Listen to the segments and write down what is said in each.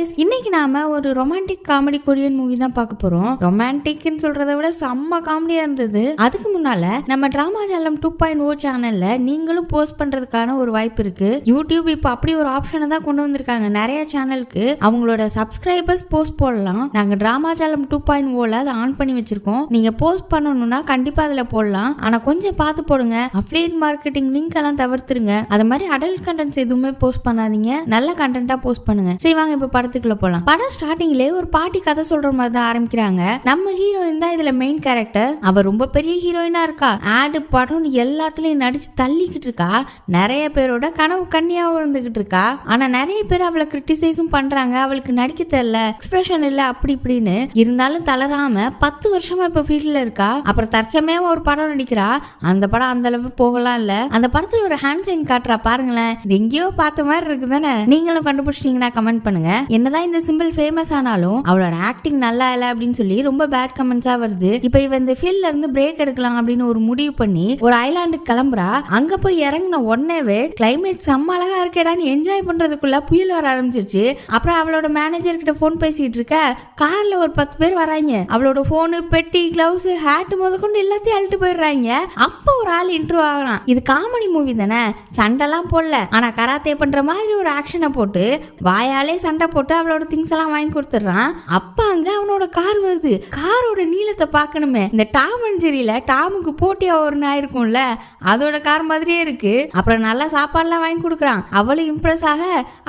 Guys, இன்னைக்கு நாம ஒரு ரொமான்டிக் காமெடி கொரியன் மூவி தான் பார்க்க போறோம். ரொமான்டிக்னு சொல்றதை விட செம்ம காமெடியா இருந்தது. அதுக்கு முன்னால நம்ம டிராமா ஜாலம் 2.0 சேனல்ல நீங்களும் போஸ்ட் பண்றதுக்கான ஒரு வாய்ப்பு இருக்கு. யூடியூப் இப்ப அப்படி ஒரு ஆப்ஷனை தான் கொண்டு வந்திருக்காங்க. நிறைய சேனலுக்கு அவங்களோட சப்ஸ்கிரைபர்ஸ் போஸ்ட் போடலாம். நாங்க டிராமா ஜாலம் 2.0ல அதை ஆன் பண்ணி வச்சிருக்கோம். நீங்க போஸ்ட் பண்ணணும்னா கண்டிப்பா அதுல போடலாம். ஆனா கொஞ்சம் பார்த்து போடுங்க. அஃபிலியேட் மார்க்கெட்டிங் லிங்க் எல்லாம் தவிர்த்துருங்க. அது மாதிரி அடல்ட் கண்டென்ட்ஸ் எதுவுமே போஸ்ட் பண்ணாதீங்க. நல்ல கண்டென்ட்டா போஸ்ட் பண்ணுங்க. சரி வாங்க இப்ப படத்துக்குள்ள போலாம். படம் ஸ்டார்டிங்ல ஒரு பாட்டி கதை சொல்ற மாதிரி தான் ஆரம்பிக்கிறாங்க. நம்ம ஹீரோயின் தான் இதுல மெயின் கேரக்டர். அவ ரொம்ப பெரிய ஹீரோயினா இருக்கா. ஆடு படம் எல்லாத்துலயும் நடிச்சு தள்ளிக்கிட்டு இருக்கா. நிறைய பேரோட கனவு கன்னியாவும் இருந்துகிட்டு இருக்கா. ஆனா நிறைய பேர் அவளை கிரிட்டிசைஸும் பண்றாங்க. அவளுக்கு நடிக்க தெரியல, எக்ஸ்பிரஷன் இல்ல, அப்படி இப்படின்னு. இருந்தாலும் தளராம 10 வருஷமா இப்ப ஃபீல்ட்ல இருக்கா. அப்புறம் தற்சமயம் ஒரு படம் நடிக்கிறா. அந்த படம் அந்த அளவுக்கு போகலாம் இல்ல. அந்த படத்துல ஒரு ஹேண்ட் சைன் காட்டுறா பாருங்களேன். இது எங்கேயோ பார்த்த மாதிரி இருக்குதானே. நீங்களும் கண்டுபிடிச்சிட்டீங்கன்னா கமெண்ட் பண்ணுங்க. என்னதான் இந்த சிம்பிள் ஃபேமஸ் ஆனாலும் அவளோட ஆக்டிங் நல்லா இல்ல அப்படின்னு சொல்லி ரொம்ப பேட் கமெண்ட்ஸா வருது. இப்ப இவ இந்த ஃபீல்ட்ல இருந்து பிரேக் எடுக்கலாம் அப்படின்னு ஒரு முடிவு பண்ணி ஒரு ஐலாண்டுக்கு கிளம்புறா. அங்க போய் இறங்கின உடனேவே கிளைமேட் செம்ம அழகா இருக்கேடான்னு என்ஜாய் பண்றதுக்குள்ள புயல் வர ஆரம்பிச்சிருச்சு. அப்புறம் அவளோட மேனேஜர் கிட்ட போன் பேசிட்டு இருக்க. கார்ல ஒரு 10 பேர் வராங்க. அவளோட போனு, பெட்டி, கிளவுஸ், ஹேட் முதற்கொண்டு எல்லாத்தையும் அழுட்டு போயிடுறாங்க. அப்ப ஒரு ஆள் இன்ட்ரோ ஆகிறான். இது காமெடி மூவி தானே, சண்டைலாம் போடல. ஆனா கராத்தே பண்ற மாதிரி ஒரு ஆக்ஷனை போட்டு வாயாலே சண்டை போட்டு அவளோட திங்ஸ் எல்லாம் வாங்கி கொடுத்துறான். அப்ப அங்க அவனோட கார் வருது. காரோட நீளத்தை பார்க்கணுமே. இந்த டாம் அண்ட் ஜெரியில டாமுக்கு போட்டியா ஒரு நாய் இருக்கும்ல, அதோட கார் மாதிரியே இருக்கு. அப்புறம் நல்லா சாப்பாடுலாம் வாங்கி கொடுக்குறான். அவளும் இம்ப்ரெஸ் ஆக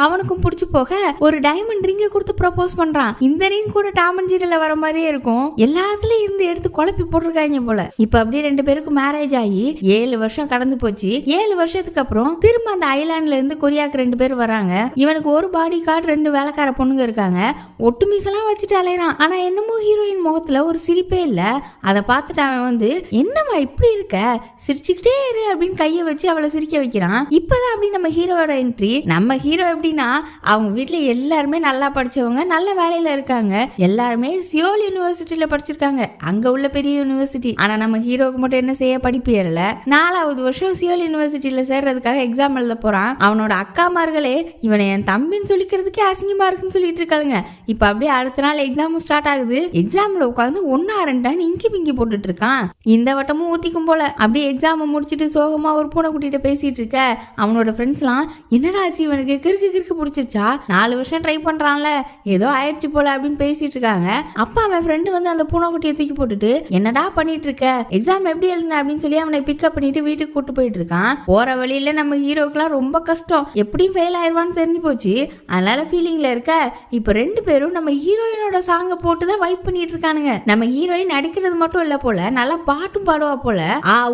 அவனுக்கும் பிடிச்சு போக ஒரு டைமண்ட் ரிங்க கொடுத்து ப்ரப்போஸ் பண்றான். இந்த ரிங் கூட டாம் அண்ட் ஜெரியில வர மாதிரியே இருக்கும். எல்லாத்துலயும் இருந்து எடுத்து குழப்பி போட்டிருக்காங்க போல. இப்ப அப்படியே 2 பேருக்கும் மேரேஜ் ஆகி 7 வருஷம் கடந்து போச்சு. 7 வருஷத்துக்கு அப்புறம் திரும்ப அந்த ஐலாண்ட்ல இருந்து கொரியாக்கு 2 பேர் வராங்க. இவனுக்கு ஒரு பாடி கார்டு, 2 வேலைக்கார பொண்ணுங்க இருக்காங்க. ஒட்டு மீசெல்லாம் வச்சுட்டு அலையறான். ஆனா என்னமோ ஹீரோயின் முகத்துல ஒரு சிரிப்பே இல்ல. அதை பார்த்துட்டு அவன் வந்து, என்னம்மா இப்படி இருக்க, சிரிச்சுக்கிட்டே இரு அப்படின்னு கையை வச்சு அவளை சிரிக்க வைக்கிறான். இப்பதான் அப்படி நம்ம ஹீரோட என்ட்ரி. நம்ம ஹீரோ எப்படின்னா, அவங்க வீட்டுல எல்லாருமே நல்லா படிச்சவங்க, நல்ல வேலையில இருக்காங்க. எல்லாருமே சியோல் யூனிவர்சிட்டியில படிச்சிருக்காங்க. அங்க உள்ள பெரிய யூனிவர்சிட்டி. ஆனா நம்ம ஹீரோக்கு மட்டும் என்ன செய்ய, படிப்பு ஏறல. 4வது வருஷம் சியோல் யூனிவர்சிட்டியில சேர்றதுக்காக எக்ஸாம் எழுத போறான். அவனோட அக்காமார்களே இவனை என் தம்பின்னு சொல்லிக்கிறதுக்கே அசிங்கமா இருக்குன்னு சொல்லிட்டு இருக்காங்க. இப்ப அப்படியே அடுத்த நாள் எக்ஸாமும் ஸ்டார்ட் ஆகுது. எக்ஸாம்ல உட்காந்து 1-2 இங்கி பிங்கி போட்டுட்டு இருக்கான். இந்த வட்டமும் ஊத்திக்கும் போல. அப்படியே எக்ஸாம் முடிச்சுட்டு சோகமா ஒரு பூனை குட்டிட்ட பேசிட்டு இருக்க. அவனோட ஃப்ரெண்ட்ஸ்லாம், என்னடா ஆச்சு இவனுக்கு, கிறுக்கு பிடிச்சிருச்சா, 4 வருஷம் ட்ரை பண்றான்ல, ஏதோ ஆயிடுச்சு போல அப்படின்னு பேசிட்டு இருக்காங்க. அப்ப அவன் ஃப்ரெண்டு வந்து அந்த பூனை குட்டியை தூக்கி போட்டுட்டு, என்னடா பண்ணிட்டு இருக்க, எக்ஸாம் எப்படி எழுதுன அப்படின்னு சொல்லி அவனை பிக்கப் பண்ணிட்டு வீட்டுக்கு கூட்டு போயிட்டு இருக்கான். போற வழியில நம்ம ஹீரோக்கெல்லாம் ரொம்ப கஷ்டம், எப்படியும் ஃபெயில் ஆயிடுவான்னு தெரிஞ்சு போச்சு. அதனால ஃபீலிங்ல இருக்க. இப்ப 2 பேரும் நம்ம ஹீரோயினோட சாங்க போட்டுதான் வைப் பண்ணிட்டு இருக்கானுங்க. நம்ம ஹீரோயின் நடிக்கிறது மட்டும் இல்ல போல, நல்லா பாட்டும் பாடுவா போல.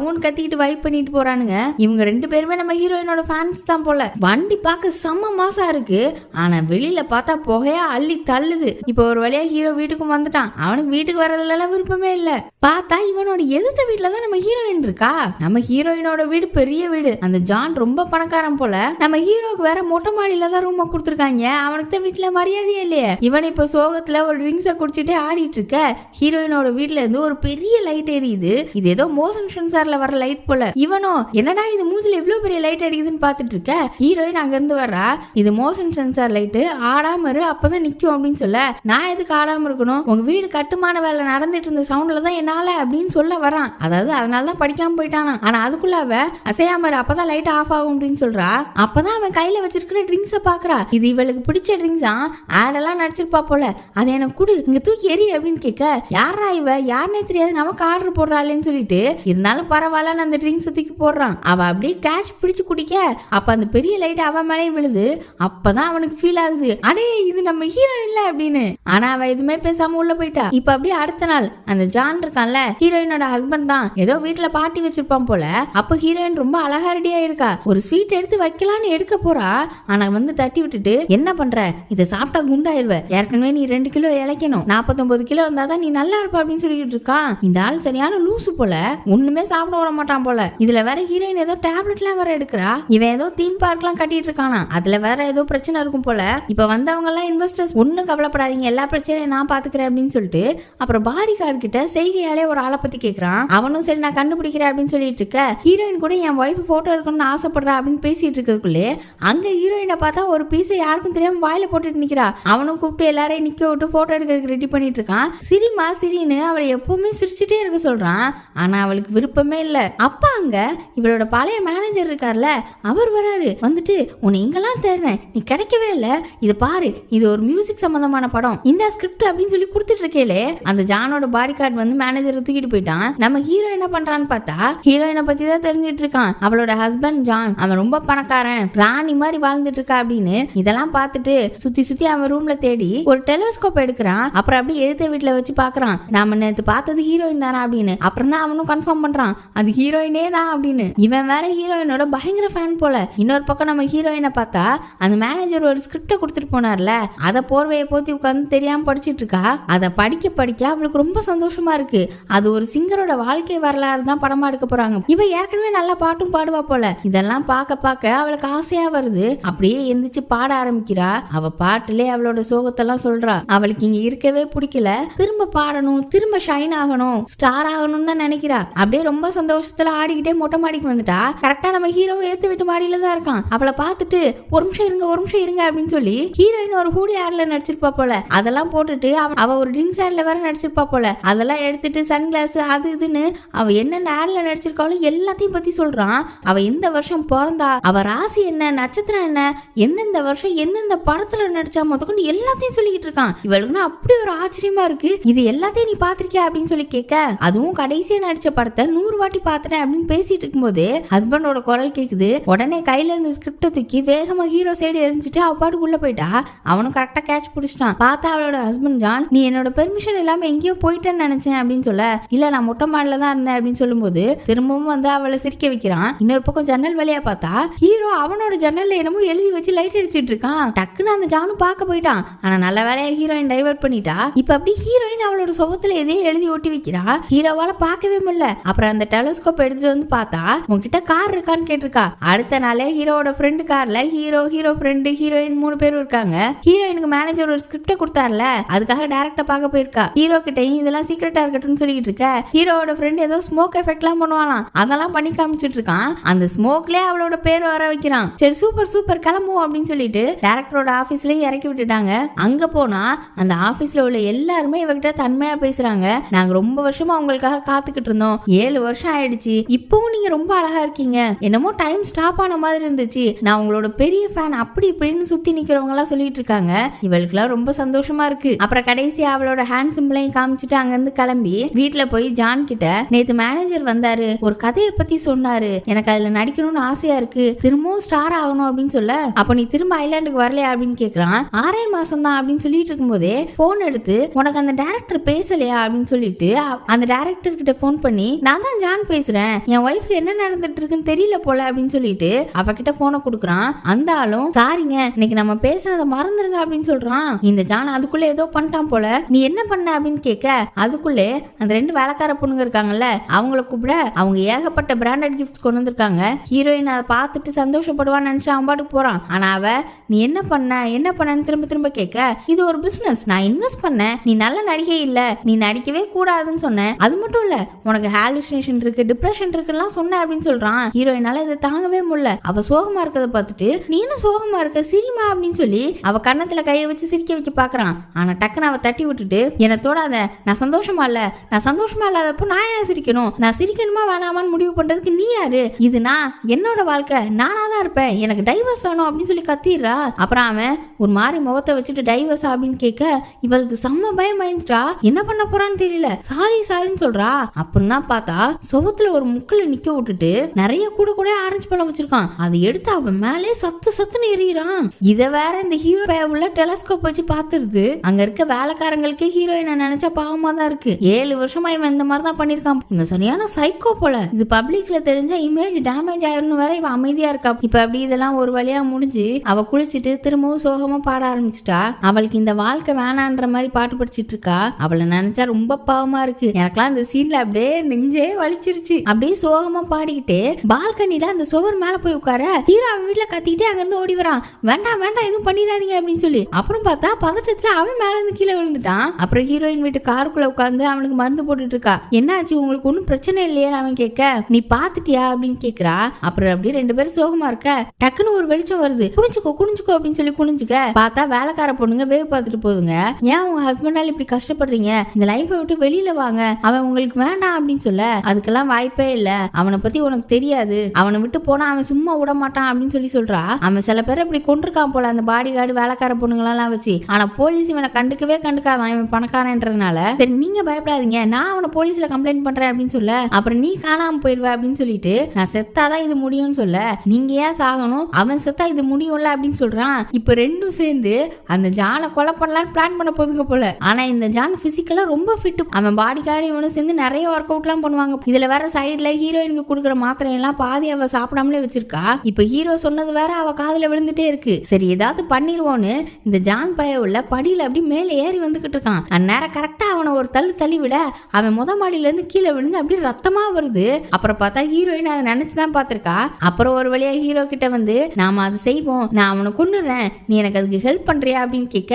ஊன்னு கத்திட்டு வைப் பண்ணிட்டு போறானுங்க. இவங்க 2 பேருமே நம்ம ஹீரோயினோட ஃபேன்ஸ் தான் போல. வண்டி பார்க்க செம்ம மாசா இருக்கு. ஆனா வெளியில பார்த்தா புகையா அள்ளி தள்ளுது. இப்ப ஒரு வழியா ஹீரோ வீட்டுக்கும் வந்துட்டான். அவனுக்கு வீட்டுக்கு வர்றதுல எல்லாம் விருப்பமே இல்ல. பார்த்தா இவனோட எதிர்த்த வீட்டுலதான் நம்ம ஹீரோயின் இருக்கா. நம்ம ஹீரோயினோட வீடு பெரிய வீடு. அந்த ஜான் ரொம்ப பணக்காரன் போல. நம்ம ஹீரோக்கு வேற மொட்டை மாடியில தான் ரூம் கொடுத்துருக்காங்க. அவனுக்கு தான் வீட்டுல மரியாதையே இல்லையே. இவன் இப்ப சோகத்துல ஒரு ட்ரிங்க்ஸை குடிச்சிட்டு ஆடிட்டு இருக்க. ஹீரோயினோட வீட்டுல இருந்து ஒரு பெரிய லைட் எரியுது. இது ஏதோ மோஷன் சென்சார்ல வர லைட் போல. இவனும், என்னடா இது மூஞ்சில இவ்வளவு பெரிய லைட் அடிக்குதுன்னு பாத்துட்டு இருக்க. ஹீரோயின் அங்க இருந்து வர்றா. இது மோஷன் சென்சார் லைட், ஆடாம இரு அப்பதான் நிக்கும் அப்படின்னு சொல்ல. நான் எதுக்கு ஆடாம இருக்கணும், உங்க வீடு கட்டுமான வேலை நடந்துட்டு இருந்த சவுண்ட்ல தான் என்னால அப்படின்னு சொல்ல வரான். அதாவது அதனாலதான் படிக்காம போயிட்டானா. ஆனா அதுக்குள்ள அவ அசையாம இரு அப்பதான் லைட் ஆஃப் ஆகும் அப்படின்னு சொல்றா. அப்பதான் அவன் கையில வச்சிருக்கிற ட்ரிங்க்ஸை பாக்குறா. இது இவளுக்கு பிடிச்ச ட்ரிங்க்ஸா, ஆடெல்லாம் நடிச்சிருப்பா போல. அதை எனக்கு குடு, இங்க தூக்கி எரி அப்படின்னு கேட்க, யாரா இவ, யாருன்னே தெரியாது, நமக்கு ஆர்டர் போடுறாள்னு சொல்லிட்டு, இருந்தாலும் பரவாயில்லன்னு அந்த ட்ரிங்க்ஸ் தூக்கி போடுறான். அவ அப்படியே கேட்ச் பிடிச்சு குடிக்க, அப்ப அந்த பெரிய லைட் அவன் மேலே விழுது. அப்பதான் அவனுக்கு ஃபீல் ஆகுது, அடே இது நம்ம ஹீரோ இல்ல அப்படின்னு. ஆனா அவ எதுவுமே பேசாம உள்ள போயிட்டா. இப்ப அப்படியே அடுத்த நாள் அந்த ஜான் இருக்கான்ல, ஹீரோயினோட ஹஸ்பண்ட் தான், ஏதோ வீட்டுல பார்ட்டி வச்சிருப்பான் போல. அப்ப ஹீரோயின் ரொம்ப அழகா ரெடியா இருக்கா. ஒரு ஸ்வீட் எடுத்து வைக்கலான்னு எடுக்க போறா. ஆனா வந்து தட்டி விட்டுட்டு, என்ன பண்ற, இதை சாப்பிட்டா குண்டாயிருவ, ஏற்கனவே நீ 2 கிலோ இழைக்கணும், 49 கிலோ இருந்தாதான் நீ நல்லா இருப்ப அப்படின்னு சொல்லிட்டு இருக்கான். இந்த ஆள் சரியான லூசு போல, ஒண்ணுமே சாப்பிட விட மாட்டான் போல. இதுல வேற ஹீரோயின் ஏதோ டேப்லெட் எல்லாம் வேற எடுக்கிறா. இவன் ஏதோ தீம் பார்க் எல்லாம் கட்டிட்டு இருக்கானா. அதுல வேற ஏதோ பிரச்சனை இருக்கும் போல. இப்ப வந்தவங்க எல்லாம் இன்வெஸ்டர்ஸ், ஒன்னும் கவலைப்படாதீங்க, எல்லா பிரச்சனையும் நான் பாத்துக்கிறேன் அப்படின்னு சொல்லிட்டு அப்புறம் பாடி கார்டு கிட்ட செய்கையாலே ஒரு ஆளை பத்தி கேக்குறான். அவனும் சரி நான் கண்டுபிடிக்கிறேன் அப்படின்னு சொல்லிட்டு இருக்க. ஹீரோயின் கூட என் ஒய்ஃப் போட்டோ இருக்கணும்னு ஆசைப்படுறா அப்படின்னு பேசிட்டு இருக்கக்குள்ளே அங்க ஹீரோயினை பார்த்தா ஒரு பீஸை யாருக்கும் தெரியாம வாயில போட்டு போட்டுட்டு நிக்கிறா. அவனும் கூப்பிட்டு எல்லாரையும் நிக்க விட்டு போட்டோ எடுக்கிறதுக்கு ரெடி பண்ணிட்டு இருக்கான். சிரிமா சிரின்னு அவளை எப்பவுமே சிரிச்சுட்டே இருக்க சொல்றான். ஆனா அவளுக்கு விருப்பமே இல்ல. அப்பா அங்க இவளோட பழைய மேனேஜர் இருக்கார்ல, அவர் வராரு. வந்துட்டு உன்னை எங்கெல்லாம் தேடுறேன், நீ கிடைக்கவே இல்ல, இது பாரு, இது ஒரு மியூசிக் சம்பந்தமான படம், இந்த ஸ்கிரிப்ட் அப்படின்னு சொல்லி கொடுத்துட்டு இருக்கேலே. அந்த ஜானோட பாடி கார்டு வந்து மேனேஜரை தூக்கிட்டு போயிட்டான். நம்ம ஹீரோ என்ன பண்றான்னு பார்த்தா ஹீரோயினை பத்தி தான் தெரிஞ்சிட்டு இருக்கான். அவளோட ஹஸ்பண்ட் ஜான், அவன் ரொம்ப பணக்காரன், ராணி மாதிரி வாழ்ந்துட்டு இருக்கா அப்படின்னு இதெல்லாம் பார்த்துட்டு சுத்தி சுத்தி அவன் ரூம்ல தேடி ஒரு டெலிஸ்கோப் எடுக்கிறான். அப்புறம் அப்படியே எதிர்த்த வீட்டுல வச்சு பாக்குறான், நாம நேத்து பார்த்தது ஹீரோயின் தானா அப்படின்னு. அப்புறம் தான் அவனும் கன்ஃபார்ம் பண்றான், அது ஹீரோயினே தான் அப்படின்னு. இவன் வேற ஹீரோயினோட பயங்கர ஃபேன் போல. இன்னொரு பக்கம் நம்ம ஹீரோயினை பார்த்தா அந்த மேனேஜர் ஒரு ஸ்கிரிப்ட கொடுத்துட்டு போனார்ல, அதை போர்வையை போத்தி உட்காந்து தெரியாம படிச்சிட்டு இருக்கா. அதை படிக்க படிக்க அவளுக்கு ரொம்ப சந்தோஷமா இருக்கு. அது ஒரு சிங்கரோட வாழ்க்கை வரலாறு தான் படமா எடுக்க போறாங்க. இவ ஏற்கனவே நல்லா பாட்டும் பாடுவா போல. இதெல்லாம் பார்க்க பார்க்க அவளுக்கு ஆசையா வருது. அப்படியே எந்திரிச்சு பாட ஆரம்பிக்கிறா. அவ பாட்டுலே அவளோட சோகத்தெல்லாம் சொல்றா. அவளுக்கு இங்க இருக்கவே பிடிக்கல, திரும்ப பாடணும், திரும்ப ஷைன் ஆகணும், ஸ்டார் ஆகணும்னு தான் நினைக்கிறா. அப்படியே ரொம்ப சந்தோஷத்துல ஆடிக்கிட்டே மொட்டை மாடிக்கு வந்துட்டா. கரெக்டா நம்ம ஹீரோ ஏத்து விட்டு மாடியில தான் இருக்கான். அவளை பார்த்துட்டு ஒரு நிமிஷம் இருங்க, ஒரு நிமிஷம் இருங்க அப்படின்னு சொல்லி ஹீரோயின் ஒரு ஹூடி ஆட்ல நடிச்சிருப்பா போல. அதெல்லாம் போட்டுட்டு அவ ஒரு ட்ரிங்க்ஸ் ஆட்ல வேற நடிச்சிருப்பா போல. அதெல்லாம் எடுத்துட்டு சன்கிளாஸ் அது இதுன்னு அவ என்னென்ன ஆட்ல நடிச்சிருக்காலும் எல்லாத்தையும் பத்தி சொல்றான். அவ எந்த வருஷம் பிறந்தா, அவ ராசி என்ன, நட்சத்திரம் என்ன, எந்தெந்த வருஷம் எந்தெந்த படத்துல நடிச்சா முதற்கொண்டு எல்லாத்தையும் சொல்லிக்கிட்டு இருக்கான். இவளுக்குன்னா அப்படி ஒரு ஆச்சரியமா இருக்கு. இது எல்லாத்தையும் நீ பாத்திருக்கியா அப்படின்னு சொல்லி கேட்க, அதுவும் கடைசியா நடிச்ச படத்தை 100 வாட்டி பாத்துட்டேன் அப்படின்னு பேசிட்டு இருக்கும்போது ஹஸ்பண்டோட குரல் கேக்குது. உடனே கையில இருந்த ஸ்கிரிப்ட தூக்கி வேகமா ஹீரோ சைடு எரிஞ்சிட்டு அவ பாட்டுக்குள்ள போயிட்டா. அவனும் கரெக்டா கேட்ச் பிடிச்சிட்டான். பார்த்தா அவளோட ஹஸ்பண்ட் ஜான், நீ என்னோட பெர்மிஷன் இல்லாம எங்கேயோ போயிட்டேன்னு நினைச்சேன் அப்படின்னு சொல்ல, இல்ல நான் மொட்டை மாடல தான் இருந்தேன் அப்படின்னு சொல்லும்போது திரும்பவும் வந்து அவளை சிரிக்க வைக்கிறான். இன்னொரு பக்கம் ஜன்னல் வழியா பார்த்தா ஹீரோ அவனோட ஜன்னல்ல என்னமோ எழுதி வச்சு லைட் அடிச்சிட்டு இருக்கான். டக்குன்னு அந்த ஜானும் பார்க்க போயிட்டான். ஆனா நல்ல வேலையா ஹீரோயின் டைவர்ட் பண்ணிட்டா. இப்ப அப்படி ஹீரோயின் அவளோட சுகத்துல எதையும் எழுதி ஒட்டி வைக்கிறா. ஹீரோவால பார்க்கவே முடியல. அப்புறம் அந்த டெலிஸ்கோப் எடுத்துட்டு வந்து பார்த்தா உன்கிட்ட கார் இருக்கான்னு கேட்டிருக்கா. அடுத்த நாளே ஹீரோட ஃப்ரெண்டு கார்ல ஹீரோ ஃப்ரெண்டு ஹீரோயின் 3 பேரும் இருக்காங்க. ஹீரோயினுக்கு மேனேஜர் ஒரு ஸ்கிரிப்ட கொடுத்தார்ல, அதுக்காக டைரக்டா பார்க்க போயிருக்கா. ஹீரோ கிட்டையும் இதெல்லாம் சீக்கிரட்டா இருக்கட்டும்னு சொல்லிட்டு இருக்க. ஹீரோட ஃப்ரெண்ட் ஏதோ ஸ்மோக் எஃபெக்ட் எல்லாம் பண்ணுவானா, அதெல்லாம் பண்ணி காமிச்சிட்டு இருக்கான். அந்த ஸ்மோக்லயே அவளோட பேர் வர வைக்கிறான். சரி சூப்பர் கிளம்புவோம் அப்படின்னு சொல்லிட்டு டைரக்டரோட ஆபீஸ்லயும் இறக்கி விட்டுட்டாங்க. அங்க போனா அந்த ஆபீஸ்ல உள்ள எல்லாருமே இவகிட்ட தன்மையா பேசுறாங்க. நாங்க ரொம்ப வருஷமா உங்களுக்காக காத்துக்கிட்டு இருந்தோம், 7 வருஷம் ஆயிடுச்சு, இப்பவும் நீங்க ரொம்ப அழகா இருக்கீங்க, என்னமோ டைம் ஸ்டாப் ஆன மாதிரி இருந்துச்சு, நான் உங்களோட பெரிய ஃபேன், அப்படி இப்படின்னு சுத்தி நிக்கிறவங்க எல்லாம் சொல்லிட்டு இருக்காங்க. இவளுக்கு எல்லாம் ரொம்ப சந்தோஷமா இருக்கு. அப்புறம் கடைசியா அவளோட ஹேண்ட் சிம்பிளையும் காமிச்சிட்டு அங்க இருந்து கிளம்பி வீட்டுல போய் ஜான் கிட்ட, நேத்து மேனேஜர் வந்தாரு, ஒரு கதையை பத்தி சொன்னாரு, எனக்கு அதுல நடிக்கணும்னு ஆசையா இருக்கு, திரும்பவும் ஸ்டார் ஆகணும் அப்படின்னு சொல்ல, அப்ப நீ திரும்ப ஐலாண்டுக்கு வரலையா அப்படின்னு கேக்குறான். 6 மாசம் தான் அப்படின்னு சொல்லிட்டு இருக்கும்போதே போன் எடுத்து, உனக்கு அந்த டைரக்டர் பேசலையா அப்படின்னு சொல்லிட்டு அந்த டைரக்டர் கிட்ட போன் பண்ணி, நான் தான் ஜான் பேசுறேன், என் ஒய்ஃப்க்கு என்ன நடந்துட்டு இருக்குன்னு தெரியல போல அப்படின்னு சொல்லிட்டு அவகிட்ட போனை கொடுக்குறான். அந்த ஆளும், சாரிங்க இன்னைக்கு நம்ம பேசுனதை மறந்துருங்க அப்படின்னு சொல்றான். இந்த ஜான் அதுக்குள்ள ஏதோ பண்ணிட்டான் போல, நீ என்ன பண்ண அப்படின்னு கேட்க, அதுக்குள்ளே அந்த 2 வேலைக்கார பொண்ணுங்க இருக்காங்கல்ல, அவங்கள கூப்பிட, அவங்க ஏகப்பட்ட பிராண்டட் கிஃப்ட்ஸ் கொண்டு வந்திருக்காங்க. ஹீரோயின் அதை பார்த்துட்டு சந்தோஷப்படுவான்னு நினைச்சு அவன் பாட்டுக்கு போறான். ஆனா அவ, நீ என்ன பண்ணன்னு திரும்ப திரும்ப கேட்க, இது ஒரு பிசினஸ், நான் இன்வெஸ்ட் பண்ணேன், நீ நல்ல நடிகை இல்ல, நீ நடிக்கவே கூடாதுன்னு சொன்னேன், அது மட்டும் இல்ல உனக்கு ஹாலுசினேஷன் இருக்கு, டிப்ரெஷன் இருக்குலாம் சொன்ன அப்படின்னு சொல்றான். ஹீரோயினால இதை தாங்கவே முடியல. அவ சோகமா இருக்கதை பார்த்துட்டு, நீ என்ன சோகமா இருக்க, சிரிமா அப்படின்னு சொல்லி அவ கண்ணத்துல கையை வச்சு சிரிக்க வைக்க பாக்குறான். ஆனா டக்குன்னு அவ தட்டி விட்டுட்டு, என்ன தோடாத, நான் சந்தோஷமா இல்லாதப்போ நான் ஏன் சிரிக்கணும், நான் சிரிக்கணுமா வேணாமான்னு முடிவு பண்றதுக்கு நீ யாரு, இது நான் என்னோட வாழ்க்கை, நானா தான் இருப்பேன், எனக்கு டைவர்ஸ் வேணும் அப்படின்னு சொல்லி கத்திடுறா. அப்புறம் அவன் ஒரு மாதிரி முகத்தை வச்சுட்டு டைவர்ஸ் அப்படின்னு கேட்க, இவளுக்கு செம்ம பயந்துட்டா, என்ன பண்ண போறான்னு தெரியல, சாரின்னு சொல்றா. அப்புறம் தான் பார்த்தா சுவத்துல ஒரு முக்குல நிக்க விட்டுட்டு நிறைய கூட ஆரஞ்சு பழம் வச்சிருக்கான். அதை எடுத்து அவன் மேலே சத்துன்னு எறிகிறான். இத வேற இந்த ஹீரோ உள்ள டெலஸ்கோப் வச்சு பாத்துருது. அங்க இருக்க வேலைக்காரங்களுக்கே ஹீரோயினை நினைச்சா பாவமா தான் இருக்கு. 7 வருஷமா இவன் இந்த மாதிரி தான் பண்ணிருக்கான். இவன் சரியான சைக்கோ போல. இது பப்ளிக்ல தெரிஞ்ச இமேஜ் டேமேஜ் ஆயிரும் வேற இவன் அமைதியா இருக்கா. இப்ப அப்படி இதெல்லாம் ஒரு வழியா முடிஞ்சு அவ குளிச்சுட்டு திரும்பவும் சோகமா பாட ஆரம்பிச்சிட்டா. அவளுக்கு இந்த வாழ்க்கை வேணான்ற மாதிரி பாட்டு படிச்சிட்டு இருக்கா. அவளை நினைச்சா ரொம்ப பாவமா இருக்கு. எனக்கெல்லாம் இந்த சீன்ல அப்படியே நெஞ்சே வலிச்சிருச்சு. அப்படியே சோகமா பாடிக்கிட்டே பால்கனில அந்த சுவர் மேல போய் உட்கார, ஹீரோ அவன் வீட்டுல கத்திக்கிட்டே அங்க இருந்து ஓடி வரான். வேண்டாம் எதுவும் பண்ணிடாதீங்க அப்படின்னு சொல்லி. அப்புறம் பார்த்தா பதட்டத்துல அவன் மேல இருந்து கீழே விழுந்துட்டான். அப்புறம் ஹீரோயின் வீட்டு காருக்குள்ள உட்காந்து அவனுக்கு மருந்து போட்டுட்டு இருக்கா. என்னாச்சு, உங்களுக்கு ஒன்னும் பிரச்சனை இல்லையா அவன் கேட்க, நீ பாத்துட்டியா அப்படின்னு கேக்குறா. அப்புறம் அப்படியே 2 பேரும் சோகமா இருக்க, டக்குன்னு ஒரு வெளிச்சம் வருது, குனிஞ்சுக்கோ அப்படின்னு சொல்லி குனிஞ்சுக்க, பார்த்தா வேலைக்கார பொண்ணுங்க வேவு பார்த்துட்டு போதுங்க. ஏன் உங்க ஹஸ்பண்டால இப்படி கஷ்டப்படுறீங்க, இந்த லைஃபை விட்டு வெளியில வாங்க, அவன் உங்களுக்கு வேண்டாம் அப்படின்னு சொல்ல அதுக்கெல்லாம் வாய்ப்பே இல்ல, அவனை பத்தி உனக்கு தெரியாது, அவனை விட்டு போனா அவன் சும்மா விட மாட்டான் அப்படின்னு சொல்றா. அவன் சில பேர் இப்படி கொண்டிருக்கான் போல அந்த பாடி கார்டு வேலைக்கார பொண்ணுங்களெல்லாம் வச்சு. ஆனா போலீஸ் இவனை கண்டுக்காதான், இவன் பணக்காரன்றதுனால. சரி நீங்க பயப்படாதீங்க, நான் அவனை போலீஸ்ல கம்ப்ளைண்ட் பண்றேன் அப்படின்னு சொல்ல, அப்புறம் நீ காணாம போயிருவ அப்படின்னு சொல்லிட்டு நான் செத்தாதான் இது முடியும்னு சொல்ல, நீங்க ஏன் சாகணும், அவன் செத்தா இது முடியும்ல அப்படின்னு சொல்றான். இப்ப ரெண்டும் சேர்ந்து அந்த ஜானை கொலை பண்ணலான்னு பிளான் பண்ண போதுங்க போல. ஆனா இந்த ஜான் பிசிக்கலா ரொம்ப ஃபிட், அவன் பாடி கார்டு இவனும் சேர்ந்து நிறைய ஒர்க் அவுட் எல்லாம் பண்ணுவாங்க. இதுல வேற சைட்ல ஹீரோயினுக்கு கொடுக்குற மாத்திரை எல்லாம் பாதி அவ சாப்பிடாமலே வச்சிருக்கா. இப்ப ஹீரோ சொன்னது வேற அவ காதுல விழுந்துட்டே இருக்கு. சரி ஏதாவது பண்ணிடுவோன்னு இந்த ஜான் பைய உள்ள படியில அப்படி மேல ஏறி வந்துகிட்டு இருக்கான். அந்நேரம் கரெக்டா அவனை ஒரு தள்ளி விட அவன் முத மாடியில இருந்து கீழே விழுந்து அப்படி ரத்தமா வருது. அப்புறம் பார்த்தா ஹீரோயின் அதை நினைச்சுதான் பாத்திருக்கா. அப்புறம் ஒரு வழியா ஹீரோ கிட்ட வந்து நாம அதை செய்வோம், நான் அவனை கொண்டுறேன், நீ எனக்கு அதுக்கு ஹெல்ப் பண்றியா அப்படின்னு கேட்க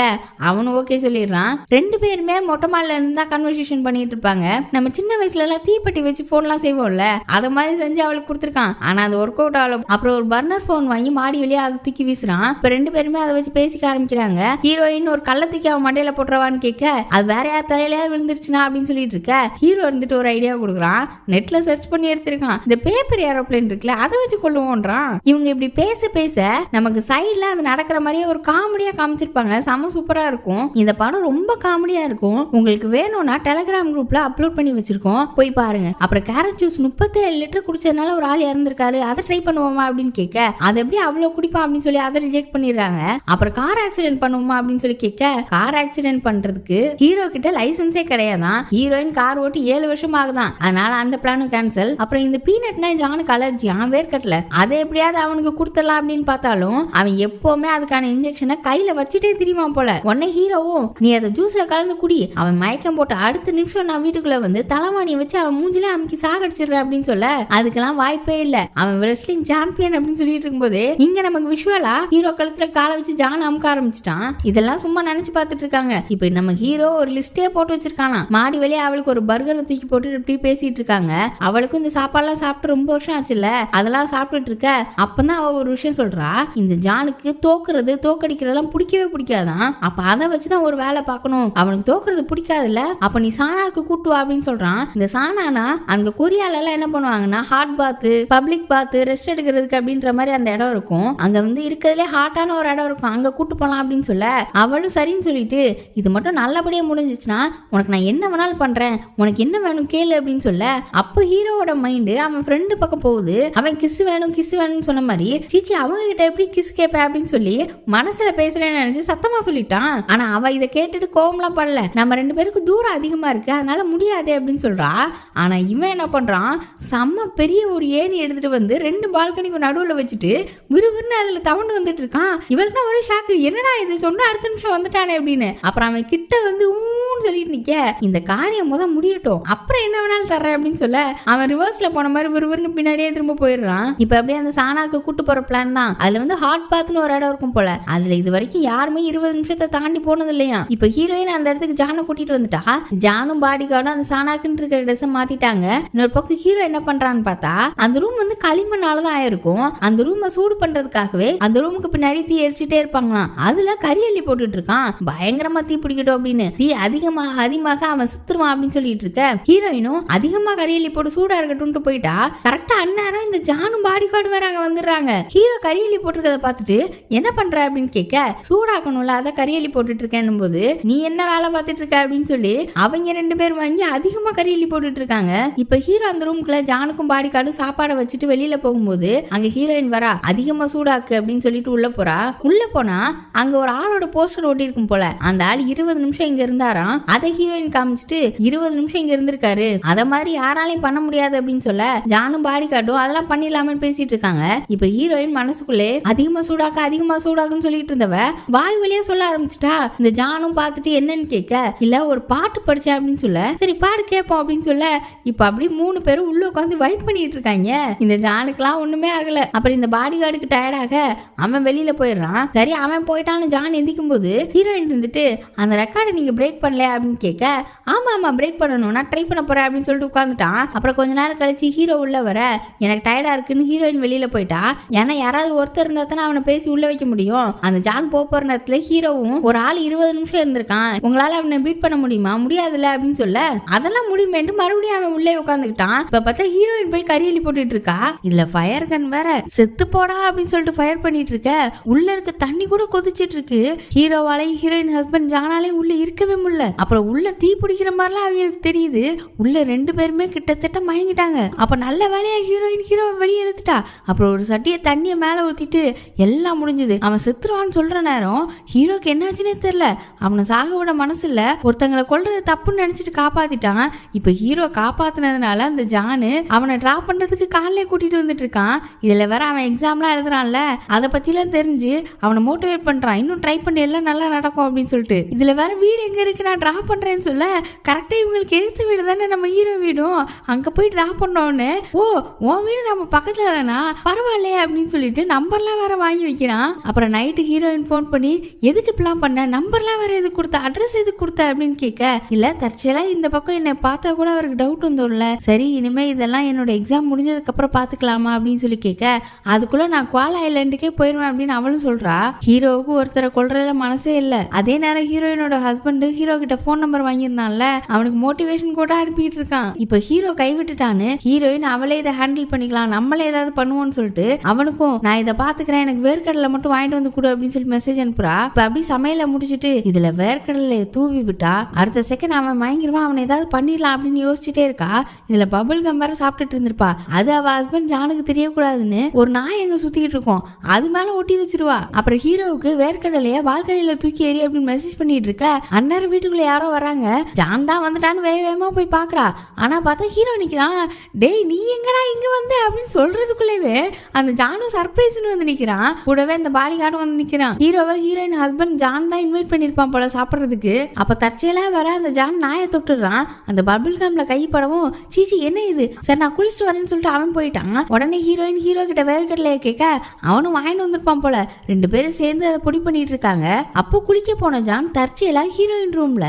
அவனும் ஓகே சொல்லிடுறான். ரெண்டு பேருமே மொட்டை மாடில இருந்தா கன்வர்சேஷன் பண்ணிட்டு இருப்பாங்க. நம்ம சின்ன வயசுல எல்லாம் தீப்பெட்டி வச்சு போன் எல்லாம் செய்வோம்ல, அதை மாதிரி செஞ்சு அவளுக்கு கொடுத்துருக்கான். ஆனா அது ஒர்க் அவுட் ஆகல. அப்புறம் ஒரு பர்னர் போன் வாங்கி மாடி வெளியே அதை தூக்கி வீசுறான். இப்ப ரெண்டு பேருமே அதை வச்சு பேசிக்க ஆரம்பிக்கிறாங்க. ஹீரோயின் ஒரு கள்ள தூக்கி அவன் மண்டையில போட்டுறவான்னு கேட்க அது வேற யார் தலையில விழுந்துருச்சுனா அப்படின்னு சொல்லிட்டு இருக்க, ஹீரோ இருந்துட்டு ஒரு ஐடியா கொடுக்குறான். நெட்ல சர்ச் பண்ணி எடுத்திருக்கான். இந்த பேப்பர் ஏரோப்ளேன் இருக்குல்ல அதை வச்சு கொள்ளுவோன்றான். இவங்க இப்படி பேச நமக்கு சைட்ல அது நடக்கிற மாதிரியே ஒரு காமெடியா காமிச்சிருப்பாங்க. செம சூப்பரா இருக்கும். இந்த படம் ரொம்ப காமெடியா இருக்கும். உங்களுக்கு வேணும்னா டெலிகிராம் குரூப்ல அப்லோட் பண்ணி வச்சிருக்கோம், போய் பாருங்க. அப்புறம் கேரட் ஜூஸ் 37 லிட்டர் குடிச்சதுனால ஒரு ஆள் இறந்திருக்காரு, அதை ட்ரை பண்ணுவோமா அப்படின்னு கேட்க அது எப்படி அவ்வளவு குடிப்பா அப்படின்னு சொல்லி அதை ரிஜெக்ட் பண்ணிடுறாங்க. அப்புறம் கார் ஆக்சிடென்ட் பண்ணுவோமா அப்படின்னு சொல்லி கேட்க கார் ஆக்சிடென்ட் பண்றதுக்கு ஹீரோ கிட்ட லைசன்ஸே கிடையாதான். ஹீரோயின் கார் ஓட்டி 7 வருஷம் ஆகுதான், அதனால அந்த பிளானும் கேன்சல். அப்புறம் இந்த பீனட்னா ஜானுக்கு அலர்ஜி, அவன் வேர்க்கட்டல, அதை எப்படியாவது அவனுக்கு கொடுத்துடலாம் அப்படின்னு பார்த்தாலும் அவன் எப்பவுமே அதுக்கான இன்ஜெக்ஷனை கையில வச்சுட்டே தெரியுமா போல. உடனே ஹீரோவும் நீ அதை ஜூஸ்ல கலந்து குடி, அவன் மயக்கம் போட்டு அடுத்த நிமிஷம் நான் வீட்டுக்குள்ள வந்து தலைவாணியை வச்சு அவன் மூஞ்சில அமைக்கி சாகடிச்சிடுறேன் அப்படின்னு சொல்ல அதுக்கெல்லாம் வாய்ப்பே இல்ல, அவன் ரெஸ்லிங் சாம்பியன் அப்படின்னு சொல்லிட்டு இருக்கும்போது இங்க நமக்கு விஷுவலா ஹீரோ கழுத்துல காலை வச்சு ஜான் அமுக்க ஆரம்பிச்சிட்டான். இதெல்லாம் சும்மா நினைச்சு பார்த்துட்டு இருக்காங்க. இப்ப நம்ம ஹீரோ ஒரு லிஸ்டே போட்டு வச்சிருக்கானா. மாடி வெளியே அவளுக்கு ஒரு பர்கரை தூக்கி போட்டு இப்படி பேசிட்டு இருக்காங்க. அவளுக்கும் இந்த சாப்பாடுலாம் சாப்பிட்டு ரொம்ப வருஷம் ஆச்சுல்ல, அதெல்லாம் சாப்பிட்டுட்டு இருக்க. அப்பதான் அவ ஒரு விஷயம் சொல்றா, இந்த ஜானுக்கு தோக்கடிக்கிறதெல்லாம் பிடிக்கவே பிடிக்காதான், அப்ப அதை வச்சுதான் ஒரு வேலை பார்க்கணும், அவனுக்கு தோக்குறது பிடிக்காதுல்ல, அப்ப நீ சானாக்கு கூட்டுவா அப்படின்னு சொல்றான். இந்த சானானா அங்க கொரியால எல்லாம் என்ன பண்ணுவாங்கன்னா ஹாட் பாத்து, பப்ளிக் பாத்து, ரெஸ்ட் எடுக்கிறதுக்கு அப்படின்ற மாதிரி அந்த இடம் இருக்கும். அங்க வந்து இருக்கிறதுலே ஹாட்டான ஒரு இடம் இருக்கும், அங்க கூட்டு போலாம் அப்படின்னு சொல்ல அவளும் சரின்னு சொல்லிட்டு இது மட்டும் நல்லபடியா முடிஞ்சிச்சுன்னா உனக்கு நான் என்ன வேணாலும் பண்றேன், உனக்கு என்ன வேணும் கேளு அப்படின்னு சொல்ல அப்ப ஹீரோவோட மைண்டு அவன் ஃப்ரெண்டு பக்கம் போகுது. அவன் கிஸ் வேணும்னு சொன்ன மாதிரி சீச்சி அவங்க கிட்ட எப்படி கிஸ் கேட்பேன் அப்படின்னு சொல்லி மனசுல பேசுறேன்னு நினைச்சு சத்தமா சொல்லிட்டான். ஆனா அவ இதை கேட்டுட்டு கோவம்லாம் படல, நம்ம ரெண்டு பேருக்கு தூரம் அதிகமா இருக்கு அதனால முடியாது அப்படின்னு சொல்றா. ஆனா இவன் என்ன பண்றான், செம்ம பெரிய ஒரு ஏணி எடுத்துட்டு வந்து 2 பால்கனிக்கு நடுவுல வச்சுட்டு விறுவிறுன்னு அதுல தவண்டு வந்துட்டு இருக்கான். இவளுக்கு ஒரு ஷாக்கு, என்னடா இது சொன்ன அடுத்த நிமிஷம் வந்துட்டானே அப்படின்னு. அப்புறம் அவன் கிட்ட வந்து ஊன்னு சொல்லிட்டு நிக்க, இந்த காரியம் முத முடியட்டும் அப்புறம் என்ன வேணாலும் தர்றேன் அப்படின்னு சொல்ல அவன் ரிவர்ஸ்ல போன மாதிரி விறுவிறுன்னு பின்னாடியே திரும்ப போயிடுறான். இப்ப அப்படியே அந்த சானாக்கு கூட்டு போற பிளான் தான். அதுல வந்து ஹாட் பாத்னு ஒரு இடம் இருக்கும் போல, அதுல இது வரைக்கும் யாருமே 20 நிமிஷத்தை தாண்டி போனது இல்லையா. இப்ப ஹீரோயின் அந்த இடத்துக்கு ஜானை கூட்டிட்டு வந்துட்டா. ஜானும் பாடி கார்டும் அந்த சானாக்குன்னு இருக்கிற ட்ரெஸ் மாத்திட்டாங்க. இன்னொரு பக்கம் ஹீரோ என்ன பண்றான்னு பார்த்தா அந்த ரூம் வந்து களிமண்ணாலதான் ஆயிருக்கும். அந்த ரூமை சூடு பண்றதுக்காகவே அந்த ரூமுக்கு பின்னாடி தீ எரிச்சுட்டே இருப்பாங்களாம். அதுல கரியல்லி போட்டுட்டு இருக்கான், பயங்கரமா தீ பிடிக்கட்டும் அப்படின்னு. தீ அதிகமாக அவன் சுத்துருவான் அப்படின்னு சொல்லிட்டு இருக்க ஹீரோயினும் அதிகமா கரியல்லி போட்டு சூடா இருக்கட்டும் போயிட்டா. கரெக்டா அந்நேரம் இந்த ஜானும் பாடி கார்டு வேற அங்க வந்துடுறாங்க. ஹீரோ கரியல்லி போட்டுருக்கத பார்த்துட்டு என்ன பண்ற அப்படின்னு கேட்க சூடாக்கணும்ல அதை கரியல்லி போட்டுட்டு இருக்கேன் போது நீ என்ன வேலை பார்த்துட்டு இருக்க அப்படின்னு சொல்லி அவங்க 2 பேரும் வாங்கி அதிகமா கரியல்லி போட்டுட்டு இருக்காங்க. இப்ப ஹீரோ அந்த ரூம்குள்ள ஜானுக்கும் பாடி கார்டும் சாப்பாடை வச்சுட்டு வெளியில போகும்போது அங்க ஹீரோயின் வரா, அதிகமா சூடாக்கு அப்படின்னு சொல்லிட்டு உள்ள போறா. உள்ள போனா அங்க ஒரு ஆளோட போஸ்டர் ஓட்டி இருக்கும் போல, அந்த ஆள் 20 நிமிஷம் இங்க இருந்தாராம். அதை ஹீரோயின் காமிச்சிட்டு 20 நிமிஷம் இங்க இருந்திருக்காரு, அத மாதிரி யாராலையும் பண்ண முடியாது அப்படின்னு சொல்ல ஜானும் பாடி கார்டும் அதெல்லாம் பண்ணிடலாமன்னு பேசிட்டு இருக்காங்க. இப்ப ஹீரோயின் மனசுக்குள்ளே அதிகமா சூடாக்குன்னு சொல்லிட்டு இருந்தவ வாய் வழியா சொல்ல ஆரம்பிச்சுட்டா. இந்த ஜானும் பார்த்துட்டு என்னன்னு கேட்க இல்ல ஒரு பாட்டு படிச்சேன் அப்படின்னு சொல்ல சரி பாடு கேட்போம் அப்படின்னு சொல்ல இப்ப அப்படி 3 பேரும் உள்ள உட்காந்து வைப் பண்ணிட்டு இருக்காங்க. இந்த ஜானுக்குலாம் ஒண்ணுமே ஆகல. அப்புறம் இந்த பாடி கார்டுக்கு டயர்டாக அவன் வெளியில போயிடுறான். சரி அவன் போயிட்டான்னு ஜான் எந்திக்கும் போது ஹீரோயின் இருந்துட்டு அந்த ரெக்கார்டை நீங்க பிரேக் பண்ணல அப்படின்னு கேட்க ஆமா பிரேக் பண்ணணும், நான் ட்ரை பண்ண போறேன் அப்படின்னு சொல்லிட்டு உட்காந்துட்டான். அப்புறம் கொஞ்ச நேரம் கழிச்சு ஹீரோ உள்ள வர எனக்கு டயர்டா இருக்குன்னு ஹீரோயின் வெளியில போயிட்டா. ஏன்னா யாராவது ஒருத்தர் இருந்தா தானே அவனை பேசி உள்ள வைக்க முடியும். அந்த ஜான் போற நேரத்துல ஹீரோவும் ஒரு ஆள் 20 நிமிஷம் இருந்திருக்கான், உங்களால அவனை பீட் பண்ண முடியுமா, முடியாதுல்ல அப்படின்னு சொல்ல அதெல்லாம் முடியுமேட்டு மறுபடியும் அவன் உள்ளே உட்காந்துக்கிட்டான். இப்ப பார்த்தா ஹீரோயின் போய் கரியலி போட்டுட்டு இருக்கா. இதுல ஃபயர் கன் வேற, செத்து போடா அப்படின்னு சொல்லிட்டு ஃபயர் பண்ணிட்டு இருக்க. உள்ள இருக்க தண்ணி கூட கொதிச்சிட்டு இருக்கு. ஹீரோவாலையும் ஹீரோயின் ஹஸ்பண்ட் ஜானாலையும் உள்ள இருக்கவே முடியல. அப்புறம் உள்ள தீ பிடிக்கிற மாதிரிலாம் அவங்களுக்கு தெரியுது. உள்ள 2 பேருமே கிட்டத்தட்ட மயங்கிட்டாங்க. அப்ப நல்ல வேலையா ஹீரோயின் ஹீரோவை வெளியே எடுத்துட்டா. அப்புறம் ஒரு சட்டியை தண்ணியை மேல ஊத்திட்டு எல்லாம் முடிஞ்சது. அவன் செத்துருவான்னு சொல்ற நேரம் ஹீரோக்கு என்னாச்சுன்னே தெரியல. அவனை சாக விட மனசு இல்ல, ஒருத்தங்களை கொல்றது தப்புன்னு நினைச்சிட்டு காப்பாத்திட்டான். இப்ப ஹீரோ காப்பாத்தினதுனால அந்த ஜானு அவனை டிராப் பண்றதுக்கு காலையில கூட்டிட்டு வந்துட்டு இருக்கான். இதுல வேற அவன் எக்ஸாம்லாம் எழுதுறான்ல, அதை பத்திலாம் தெரிஞ்சு அவனை மோட்டிவேட் பண்றான், இன்னும் ட்ரை பண்ணி எல்லாம் நல்லா நடக்கும் அப்படின்னு சொல்லிட்டு. இதுல வேற வீடு எங்க இருக்கு நான் டிராப் பண்றேன்னு சொல்ல கரெக்டா இவங்களுக்கு எதிர்த்த வீடு தானே நம்ம ஹீரோ வீடும், அங்க போய் டிராப் பண்ணோன்னு ஓ உன் வீடு நம்ம பக்கத்துல தானா பரவாயில்லையே அப்படின்னு சொல்லிட்டு நம்பர்லாம் வேற வாங்கி வைக்கிறான். அப்புறம் நைட்டு ஹீரோயின் போன் பண்ணி எதுக்கு பிளான் பண்ண, நம்பர்லாம் வேற எதுக்கு கொடுத்த, அட்ரஸ் எதுக்கு கொடுத்த அப்படின்னு கேட்க, இல்ல தற்செயலா இந்த பக்கம் என்னை பார்த்தா கூட அவருக்கு டவுட் வந்துடல, சரி இனிமே இதெல்லாம் என்னோட எக்ஸாம் முடிஞ்சதுக்கு அப்புறம் பாத்துக்கலாமா அப்படின்னு சொல்லி கேட்க, அதுக்குள்ள நான் குவால் ஐலாண்டுக்கே போயிருவேன் அப்படின்னு அவளும் சொல்றா. ஹீரோவுக்கு ஒருத்தரை கொல்றதுல மனசே இல்ல. அதே நேரம் ஹீரோயினோட ஹஸ்பண்ட் ஹீரோ கிட்ட போன் நம்பர் வாங்கியிருந்தான்ல, அவனுக்கு மோட்டிவேஷன் கூட அனுப்பிட்டு இருக்கான். இப்ப ஹீரோ கைவிட்டுட்டான்னு ஹீரோயின் அவளே இதை ஹேண்டில் பண்ணிக்கலாம், நம்மளே ஏதாவது பண்ணுவோம்னு சொல்லிட்டு அவனுக்கும் நான் இதை பாத்துக்கிறேன், எனக்கு வேர்க்கடலை மட்டும் வாங்கிட்டு வந்து கொடு அப்படின்னு சொல்லி மெசேஜ் அனுப்புறா. இப்ப அப்படி சமையல முடிச்சுட்டு இதுல வேர்க்கடலை தூவி விட்டா அடுத்த செகண்ட் அவன் மயங்கிருவான், அவனை ஏதாவது பண்ணிடலாம் அப்படின்னு யோசிச்சுட்டே இருக்கா. இதுல பபிள் கம் வேற சாப்பிட்டுட்டு இருந்திருப்பா. அது அவ ஹஸ்பண்ட் ஜானுக்கு தெரியக்கூடாதுன்னு ஒரு நாய் எங்க சுத்திக்கிட்டு இருக்கும், அது மேல ஒட்டி வச்சிருவா. அப்புறம் ஹீரோவுக்கு வேர்க்கடலைய பால்கனியில தூக்கி எறி அப்படின்னு மெசேஜ் பண்ணிட்டு இருக்க, அந்நேரம் வீட்டுக்குள்ள யாரோ வராங்க. ஜான் தான் வந்துட்டான்னு வேகமா போய் பாக்குறா. ஆனா பார்த்தா ஹீரோ நிக்கிறான். டேய் நீ எங்கடா இங்க வந்து அப்படின்னு சொல்றதுக்குள்ளேவே அந்த ஜானும் சர்ப்ரைஸ்னு வந்து நிக்கிறான். கூடவே அந்த பாடி கார்டும் வந்து நிக்கிறான். ஹீரோவை ஹீரோயின் ஹஸ்பண்ட் ஜான் தான் இன்வைட் பண்ணிருப்பான் போல சாப்பிடுறதுக்கு. அப்ப தற்செயலா வர அந்த ஜான் நாயை தொட்டுறான். அந்த பபிள் கம்ல கை படவும் சீச்சி என்ன இது, சரி நான் குளிச்சுட்டு வரேன்னு சொல்லிட்டு அவன் போயிட்டான். உடனே ஹீரோயின் ஹீரோ கிட்ட வேர்க்கடலைய கேட்க அவனும் வாங்கிட்டு வந்திருப்பான் போல. 2 பேரும் சேர்ந்து அதை பொடி பண்ணிட்டு இருக்காங்க. அப்போ குளிக்க போன ஜான் தற்செயலா ஹீரோயின் ரூம்ல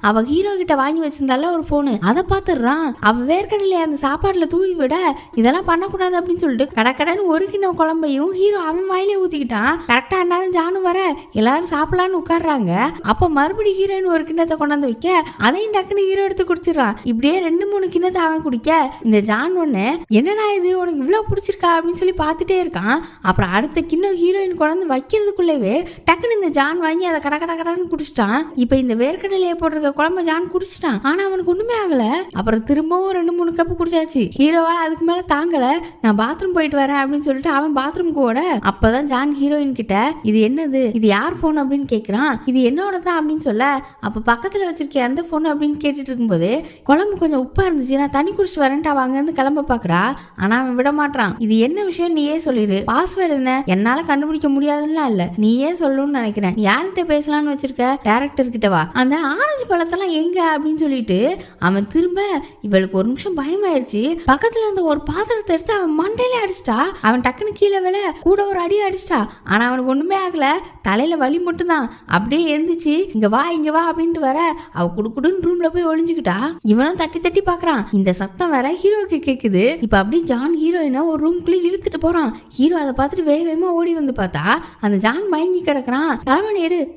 அவ ஹீரோ கிட்ட வாங்கி வச்சிருந்தால ஒரு போனு, அதை பாத்துறான். அவ வேர்க்கடலைய அந்த சாப்பாடுல தூவி விட இதெல்லாம் பண்ணக்கூடாது அப்படின்னு சொல்லிட்டு கடக்கடன்னு 1 கிலோ குழம்பையும் ஹீரோ அவன் வாயிலே ஊத்திக்கிட்டான். கரெக்டா அண்ணாலும் ஜானும் வர எல்லாரும் சாப்பிடலான்னு உட்காடுறாங்க. அப்ப மறுபடியும் ஹீரோயின் 1 கிண்ணத்தை கொண்டாந்து வைக்க அதையும் டக்குன்னு ஹீரோ எடுத்து குடிச்சிடறான். இப்படியே 2-3 கிண்ணத்தை அவன் குடிக்க இந்த ஜான் ஒண்ணு என்னடா இது உனக்கு இவ்வளவு பிடிச்சிருக்கா அப்படின்னு சொல்லி பாத்துட்டே இருக்கான். அப்புறம் அடுத்த கிண்ணம் ஹீரோயின் கொண்டாந்து வைக்கிறதுக்குள்ளவே டக்குன்னு இந்த ஜான் வாங்கி அதை கடன்னு குடிச்சிட்டான். இப்ப இந்த வேர்க்கடலையை போட்டிருக்க குழம்பு ஜான் குடிச்சிட்டான். ஆனா அவனுக்கு ஒண்ணுமே ஆகல. அப்புறம் திரும்பவும் 2-3 கப்பு குடிச்சாச்சு. ஹீரோவால அதுக்கு மேல தாங்கல, நான் பாத்ரூம் போயிட்டு வரேன் அப்படின்னு சொல்லிட்டு அவன் பாத்ரூமுக்கு ஓட அப்பதான் ஜான் ஹீரோயின் கிட்ட இது என்னது, இது யார் போன் அப்படின்னு கேக்குறான். இது என்னோட தான் அப்படின்னு சொல்ல அப்ப பக்கத்துல வச்சிருக்கேன் அந்த போன் அப்படின்னு கேட்டுட்டு இருக்கும்போது குழம்பு கொஞ்சம் உப்பா இருந்துச்சு, நான் தண்ணி குடிச்சிட்டு வரேன்ட்டு அவ அங்க இருந்து கிளம்ப பாக்குறா. ஆனா அவன் விட மாட்டான். இது என்ன விஷயம் நீயே சொல்லிடு, பாஸ்வேர்டு என்ன என்னால கண்டுபிடிக்க முடியாதுன்னா இல்ல, நீயே சொல்லணும்னு நினைக்கிறேன், யார்கிட்ட பேசலாம்னு வச்சிருக்க, டைரக்டர் கிட்ட வா, அந்த ஆரஞ்சு பழத்தெல்லாம் எங்க அப்படின்னு சொல்லிட்டு அவன் திரும்ப இவளுக்கு ஒரு நிமிஷம் பயமாயிருச்சு. பக்கத்துல இருந்த ஒரு பாத்திரத்தை எடுத்து அவன் மண்டையில அடிச்சிட்டா. அவன் டக்குன்னு கீழே விழ கூட ஒரு அடி அடிச்சிட்டா. ஆனா அவனுக்கு ஒண்ணுமே ஆகல, தலையில வலி மட்டும் தான். அப்படியே எழுந்துச்சு இங்க வா அப்படின்ட்டு வர அவ குடுக்குடுன்னு ரூம்ல போய் ஒளிஞ்சுக்கிட்டா. இவனும் தட்டி தட்டி பாக்குறான். இந்த சத்தம் வேற ஹீரோக்கு கேக்குது. இப்ப அப்படியே ஜான் ஹீரோயினை ஒரு ரூம்குள்ள இழுத்துட்டு போறான். ஹீரோ அதை பார்த்துட்டு வேகமா ஓடி வந்து பார்த்தா அந்த ஜான் மயங்கி கிடக்குறான்.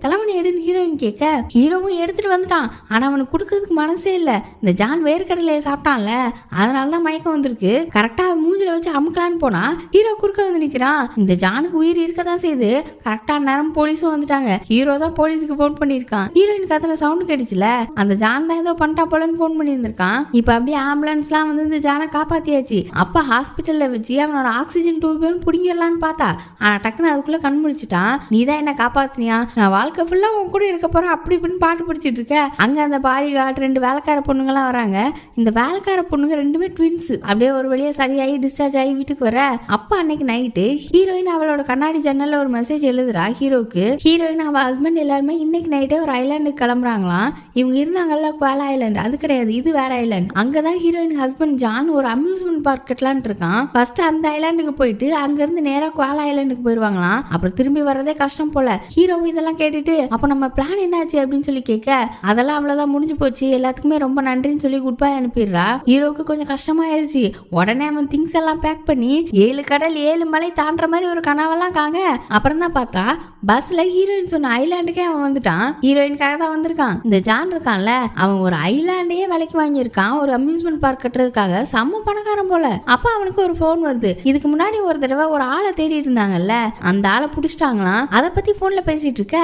தலைவணி எடுன்னு ஹீரோயின் கேட்க ஹீரோவும் எடுத்துட்டு வந்துட்டான். ஆனா அவனுக்கு கொடுக்கறதுக்கு மனசே இல்ல. இந்த ஜான் வேர்க்கடலையை சாப்பிட்டான்ல, அதனாலதான் மயக்கம் வந்திருக்கு. கரெக்டா மூஞ்சில வச்சு அமுக்கலான்னு போனா ஹீரோ குறுக்க வந்து நிக்கிறான். இந்த ஜானுக்கு உயிர் இருக்கதான் செய்யுது. கரெக்டா நேரம் போலீஸும் வந்துட்டாங்க. ஹீரோ தான் போலீஸுக்கு போன் பண்ணிருக்கான். ஹீரோயின் கத்துல சவுண்ட் கேட்டுச்சுல, அந்த ஜான் தான் ஏதோ பண்ணிட்டா போலன்னு போன் பண்ணியிருந்திருக்கான். இப்ப அப்படியே ஆம்புலன்ஸ் எல்லாம் வந்து இந்த ஜானை காப்பாத்தியாச்சு. அப்ப ஹாஸ்பிட்டல்ல வச்சு அவனோட ஆக்சிஜன் டியூபையும் புடிங்கிடலான்னு பார்த்தா, ஆனா டக்குன்னு அதுக்குள்ள கண் முழிச்சுட்டான். நீ தான் என்ன காப்பாத்தினியா, நான் வாழ்க்கை ஃபுல்லா உன் கூட இருக்க போறேன் அப்படி இப்படின்னு பாட்டு பிடிச்சிட்டு இருக்க. அங்க அந்த பாடி கார்டு 2 வேலைக்கார பொண்ணுங்கலாம் வராங்க. இந்த வேலைக்கார பொண்ணுங்க 2மே ட்வின்ஸ். அப்படியே ஒரு வழியா சரியாகி டிஸ்சார்ஜ் ஆகி வீட்டுக்கு வர அப்ப அன்னைக்கு நைட்டு ஹீரோயின் அவளோட கண்ணாடி ஜன்னல்ல ஒரு மெசேஜ் எழுதுறா ஹீரோக்கு. ஹீரோயின் அவ ஹஸ்பண்ட் எல்லாருமே இன்னைக்கு நைட்டே ஒரு ஐலாண்டுக்கு கிளம்புறாங்களாம். இவங்க இருந்தாங்கல்ல குவால் ஐலாண்ட், அது கிடையாது, இது வேற ஐலாண்ட். அங்கதான் ஹீரோயின் ஹஸ்பண்ட் ஜான் ஒரு அம்யூஸ்மெண்ட் பார்க் கட்டலான்னு இருக்கான். ஃபர்ஸ்ட் அந்த ஐலாண்டுக்கு போயிட்டு அங்க இருந்து நேரா குவால் ஐலாண்டுக்கு போயிருவாங்களாம். அப்புறம் திரும்பி வரதே கஷ்டம் போல. ஹீரோ இதெல்லாம் கேட்டுட்டு அப்ப நம்ம பிளான் என்னாச்சு அப்படின்னு சொல்லி கேட்க அதெல்லாம் அவ்வளவுதான் முடிஞ்சு போச்சு, எல்லாத்துக்குமே ரொம்ப நன்றின்னு சொல்லி குட் பை அனுப்பிடுறா. ஹீரோக்கு கொஞ்சம் கஷ்டமாயிருச்சு. உடனே அவன் திங்ஸ் எல்லாம் பேக் பண்ணி 7 கடல் 7 மலை தாண்டுற மாதிரி ஒரு கனவெல்லாம் காங்க. அப்புறம் தான் பார்த்தா பார்த்தா பஸ்ல ஹீரோயின் சொன்ன ஐலாண்டுக்கே அவன் வந்துட்டான். ஹீரோயினுக்காக தான் வந்திருக்கான். இந்த ஜான் இருக்கான்ல, அவன் ஒரு ஐலாண்டையே விலைக்கு வாங்கியிருக்கான் ஒரு அம்யூஸ்மெண்ட் பார்க் கட்டுறதுக்காக. செம்ம பணக்காரன் போல. அப்ப அவனுக்கு ஒரு போன் வருது. இதுக்கு முன்னாடி ஒரு தடவை ஒரு ஆளை தேடிட்டு இருந்தாங்கல்ல, அந்த ஆளை புடிச்சிட்டாங்களாம். அதை பத்தி போன்ல பேசிட்டு இருக்க